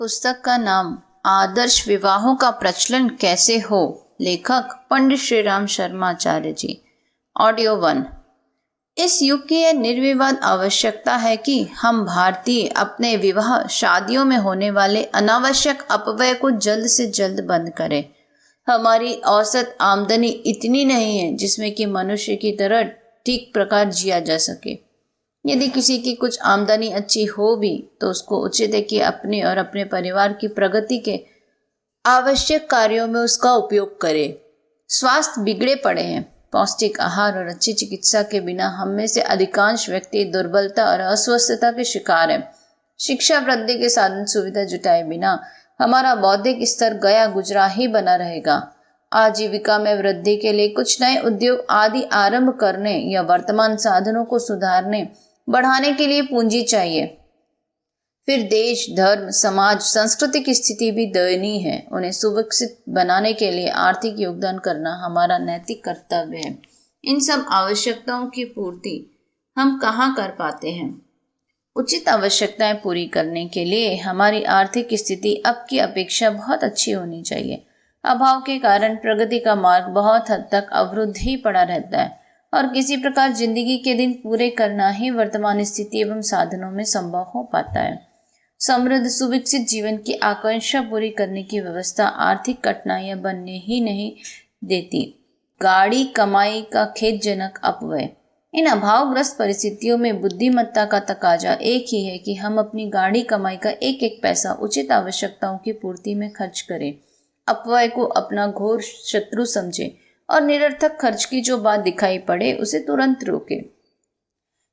पुस्तक का नाम आदर्श विवाहों का प्रचलन कैसे हो। लेखक पंडित श्री राम शर्माचार्य जी। ऑडियो 1। इस युग की यह निर्विवाद आवश्यकता है कि हम भारतीय अपने विवाह शादियों में होने वाले अनावश्यक अपव्यय को जल्द से जल्द बंद करें। हमारी औसत आमदनी इतनी नहीं है जिसमें कि मनुष्य की तरह ठीक प्रकार जिया जा सके। यदि किसी की कुछ आमदनी अच्छी हो भी तो उसको उचित है कि अपने और अपने परिवार की प्रगति के आवश्यक कार्यों में उसका उपयोग करे। स्वास्थ्य बिगड़े पड़े हैं। पौष्टिक आहार और अच्छी चिकित्सा के बिना हम में से अधिकांश व्यक्ति दुर्बलता और अस्वस्थता के शिकार हैं। शिक्षा वृद्धि के साधन सुविधा जुटाए बिना हमारा बौद्धिक स्तर गया गुजरा ही बना रहेगा। आजीविका में वृद्धि के लिए कुछ नए उद्योग आदि आरंभ करने या वर्तमान साधनों को सुधारने बढ़ाने के लिए पूंजी चाहिए। फिर देश, धर्म, समाज, संस्कृति की स्थिति भी दयनीय है। उन्हें सुविकसित बनाने के लिए आर्थिक योगदान करना हमारा नैतिक कर्तव्य है। इन सब आवश्यकताओं की पूर्ति हम कहाँ कर पाते हैं? उचित आवश्यकताएं पूरी करने के लिए हमारी आर्थिक स्थिति अब की अपेक्षा बहुत अच्छी होनी चाहिए। अभाव के कारण प्रगति का मार्ग बहुत हद तक अवरुद्ध ही पड़ा रहता है और किसी प्रकार जिंदगी के दिन पूरे करना ही वर्तमान स्थिति एवं साधनों में संभव हो पाता है। समृद्ध सुविकसित जीवन की आकांक्षा पूरी करने की व्यवस्था आर्थिक कठिनाइयां बनने ही नहीं देती। गाढ़ी कमाई का खेदजनक अपव्यय। इन अभावग्रस्त परिस्थितियों में बुद्धिमत्ता का तकाजा एक ही है कि हम अपनी गाढ़ी कमाई का एक एक पैसा उचित आवश्यकताओं की पूर्ति में खर्च करें। अपव्यय को अपना घोर शत्रु समझें और निरर्थक खर्च की जो बात दिखाई पड़े उसे तुरंत रोके।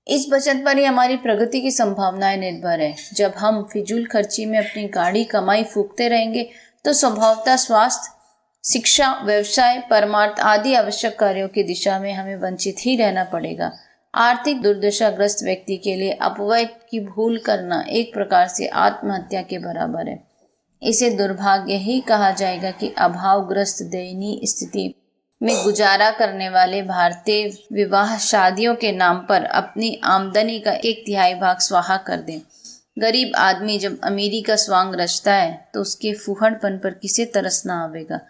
इस बचत पर ही हमारी प्रगति की संभावनाएं निर्भर है। जब हम फिजूल खर्ची में अपनी गाढ़ी कमाई फूकते रहेंगे तो स्वभावतः स्वास्थ्य, शिक्षा, व्यवसाय, परमार्थ आदि आवश्यक कार्यों की दिशा में हमें वंचित ही रहना पड़ेगा। आर्थिक दुर्दशाग्रस्त व्यक्ति के लिए अपव्यय की भूल करना एक प्रकार से आत्महत्या के बराबर है। इसे दुर्भाग्य ही कहा जाएगा कि अभावग्रस्त दयनीय स्थिति में गुजारा करने वाले भारतीय विवाह शादियों के नाम पर अपनी आमदनी का 1/3 भाग स्वाहा कर दें। गरीब आदमी जब अमीरी का स्वांग रचता है तो उसके फूहड़पन पर किसे तरस ना आवेगा।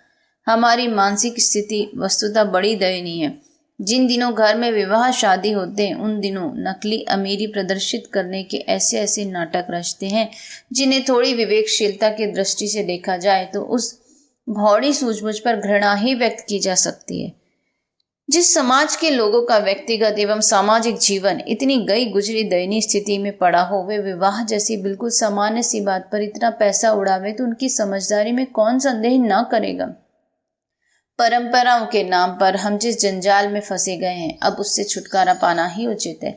हमारी मानसिक स्थिति वस्तुतः बड़ी दयनीय है। जिन दिनों घर में विवाह शादी होते हैं उन दिनों नकली अमीरी प्रदर्शित करने के ऐसे ऐसे नाटक रचते हैं जिन्हें थोड़ी विवेकशीलता की दृष्टि से देखा जाए तो उस भौड़ी सूझबूझ पर घृणा ही व्यक्त की जा सकती है। जिस समाज के लोगों का व्यक्तिगत एवं सामाजिक जीवन इतनी गई गुजरी दयनीय स्थिति में पड़ा हो, वे विवाह जैसी बिल्कुल सामान्य सी बात पर इतना पैसा उड़ावे तो उनकी समझदारी में कौन संदेह न करेगा। परंपराओं के नाम पर हम जिस जंजाल में फंसे गए हैं अब उससे छुटकारा पाना ही उचित है।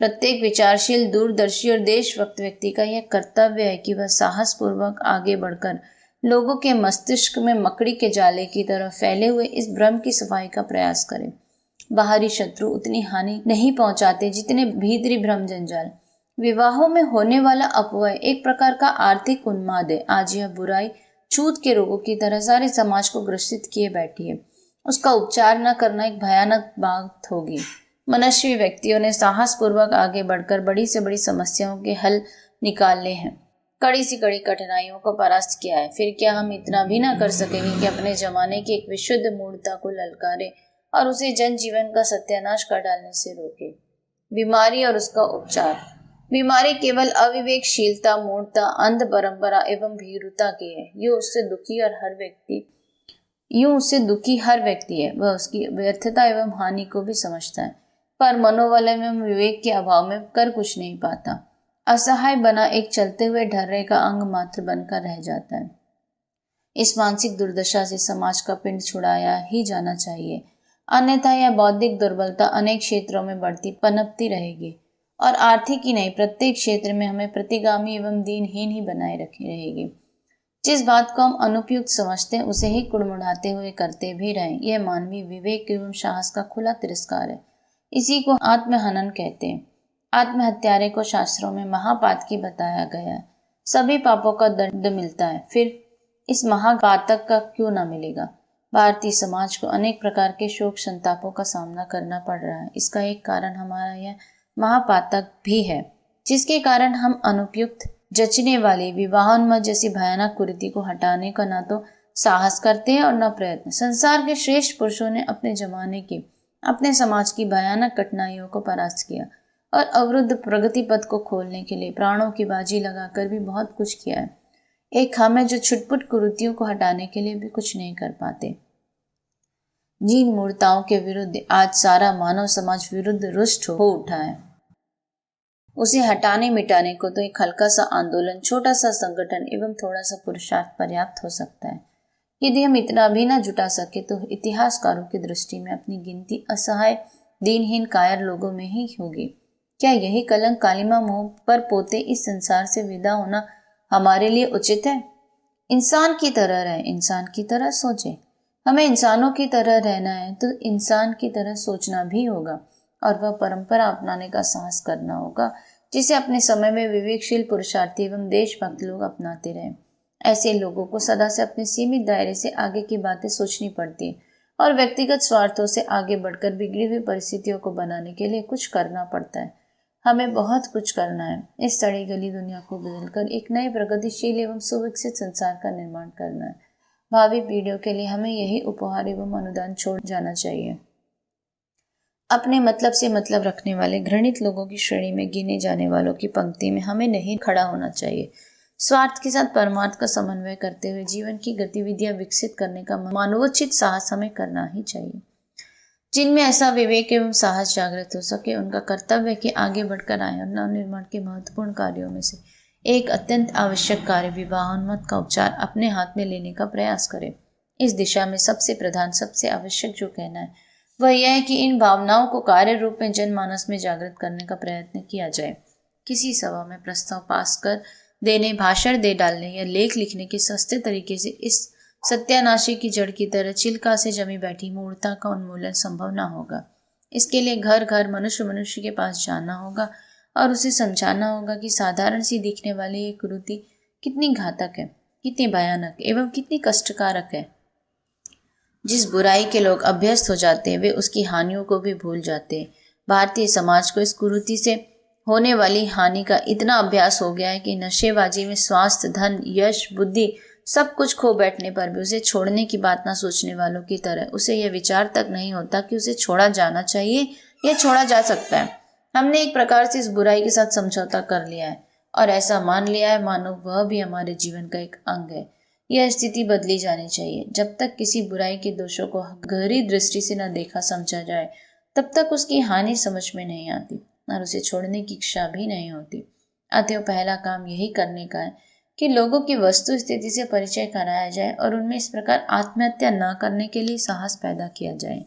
प्रत्येक विचारशील, दूरदर्शी और देशभक्त व्यक्ति का यह कर्तव्य है कि वह साहसपूर्वक आगे बढ़कर लोगों के मस्तिष्क में मकड़ी के जाले की तरह फैले हुए इस भ्रम की सफाई का प्रयास करें। बाहरी शत्रु उतनी हानि नहीं पहुंचाते जितने भीतरी भ्रम जंजाल। विवाहों में होने वाला अपव्यय एक प्रकार का आर्थिक उन्माद है। आज यह बुराई छूत के रोगों की तरह सारे समाज को ग्रसित किए बैठी है। उसका उपचार न करना एक भयानक बात होगी। मनस्वी व्यक्तियों ने साहसपूर्वक आगे बढ़कर बड़ी से बड़ी समस्याओं के हल निकाले हैं, कड़ी सी कड़ी कठिनाइयों को परास्त किया है। फिर क्या हम इतना भी ना कर सकेंगे कि अपने जमाने की एक विशुद्ध मूर्खता को ललकारें और उसे जनजीवन का सत्यानाश कर डालने से रोके। बीमारी और उसका उपचार। बीमारी केवल अविवेकशीलता, मूर्खता, अंध परंपरा एवं भीरुता की है। यूं उससे दुखी हर व्यक्ति है। वह उसकी व्यर्थता एवं हानि को भी समझता है पर मनोबल एवं विवेक के अभाव में कर कुछ नहीं पाता। असहाय बना एक चलते हुए ढर्रे का अंग मात्र बनकर रह जाता है। इस मानसिक दुर्दशा से समाज का पिंड छुड़ाया ही जाना चाहिए, अन्यथा यह बौद्धिक दुर्बलता अनेक क्षेत्रों में बढ़ती पनपती रहेगी और आर्थिक ही नहीं प्रत्येक क्षेत्र में हमें प्रतिगामी एवं दीनहीन ही बनाए रखी रहेगी। जिस बात को हम अनुपयुक्त समझते हैं उसे ही कुड़मुड़ाते हुए करते भी रहें, यह मानवीय विवेक एवं साहस का खुला तिरस्कार है। इसी को आत्महनन कहते हैं। आत्महत्यारे को शास्त्रों में महापातकी बताया गया है। सभी पापों का दंड मिलता है, फिर इस महापातक का क्यों ना मिलेगा। भारतीय समाज को अनेक प्रकार के शोक संतापों का सामना करना पड़ रहा है। इसका एक कारण हमारा यह महापातक भी है जिसके कारण हम अनुपयुक्त जचने वाली विवाहोन्माद जैसी भयानक कुरीति को हटाने का ना तो साहस करते हैं और न प्रयत्न। संसार के श्रेष्ठ पुरुषों ने अपने जमाने की, अपने समाज की भयानक कठिनाइयों को परास्त किया और अवरुद्ध प्रगति पथ को खोलने के लिए प्राणों की बाजी लगाकर भी बहुत कुछ किया है। एक हम है जो छुटपुट कुरीतियों को हटाने के लिए भी कुछ नहीं कर पाते। जिन मूर्ताओं के विरुद्ध आज सारा मानव समाज विरुद्ध रुष्ट हो उठा है, उसे हटाने मिटाने को तो एक हल्का सा आंदोलन, छोटा सा संगठन एवं थोड़ा सा पुरुषार्थ पर्याप्त हो सकता है। यदि हम इतना भी ना जुटा सके तो इतिहासकारों की दृष्टि में अपनी गिनती असहाय, दीनहीन, कायर लोगों में ही होगी। क्या यही कलंक कालिमा मुंह पर पोते इस संसार से विदा होना हमारे लिए उचित है? इंसान की तरह रहे, इंसान की तरह सोचे। हमें इंसानों की तरह रहना है तो इंसान की तरह सोचना भी होगा और वह परंपरा अपनाने का साहस करना होगा जिसे अपने समय में विवेकशील, पुरुषार्थी एवं देशभक्त लोग अपनाते रहे। ऐसे लोगों को सदा से अपने सीमित दायरे से आगे की बातें सोचनी पड़ती है और व्यक्तिगत स्वार्थों से आगे बढ़कर बिगड़ी हुई परिस्थितियों को बनाने के लिए कुछ करना पड़ता है। हमें बहुत कुछ करना है। इस सड़ी गली दुनिया को बदलकर एक नए प्रगतिशील एवं सुविकसित संसार का निर्माण करना है। भावी पीढ़ियों के लिए हमें यही उपहार एवं अनुदान छोड़ जाना चाहिए। अपने मतलब से मतलब रखने वाले घृणित लोगों की श्रेणी में गिने जाने वालों की पंक्ति में हमें नहीं खड़ा होना चाहिए। स्वार्थ के साथ परमार्थ का समन्वय करते हुए जीवन की गतिविधियां विकसित करने का मानवोचित साहस हमें करना ही चाहिए। जिनमें ऐसा विवेक एवं साहस जागृत हो सके, उनका कर्तव्य है कि आगे बढ़कर आए और नवनिर्माण के महत्वपूर्ण कार्यों में से एक अत्यंत आवश्यक कार्य विवाहोन्माद का उपचार अपने हाथ में लेने का प्रयास करें। इस दिशा में सबसे प्रधान, सबसे आवश्यक जो कहना है वह यह है कि इन भावनाओं को कार्य रूप में जनमानस में जागृत करने का प्रयत्न किया जाए। किसी सभा में प्रस्ताव पास कर देने, भाषण दे डालने या लेख लिखने के सस्ते तरीके से इस सत्यानाशी की जड़ की तरह चिल्का से जमी बैठी मूर्ता का उन्मूलन संभव न होगा। इसके लिए घर घर, मनुष्य मनुष्य के पास जाना होगा और उसे समझाना होगा कि साधारण सी दिखने वाली ये कुरीति कितनी घातक है, कितनी भयानक एवं कितनी कष्टकारक है। जिस बुराई के लोग अभ्यस्त हो जाते हैं वे उसकी हानियों को भी भूल जाते हैं। भारतीय समाज को इस कुरीति से होने वाली हानि का इतना अभ्यास हो गया है कि नशेबाजी में स्वास्थ्य, धन, यश, बुद्धि सब कुछ खो बैठने पर भी उसे छोड़ने की बात ना सोचने वालों की तरह उसे यह विचार तक नहीं होता कि उसे छोड़ा जाना चाहिए या छोड़ा जा सकता है। हमने एक प्रकार से इस बुराई के साथ समझौता कर लिया है और ऐसा मान लिया है मानो वह भी हमारे जीवन का एक अंग है। यह स्थिति बदली जानी चाहिए। जब तक किसी बुराई के दोषों को गहरी दृष्टि से न देखा समझा जाए तब तक उसकी हानि समझ में नहीं आती और उसे छोड़ने की इच्छा भी नहीं होती। अतः पहला काम यही करने का है कि लोगों की वस्तु स्थिति से परिचय कराया जाए और उनमें इस प्रकार आत्महत्या न करने के लिए साहस पैदा किया जाए।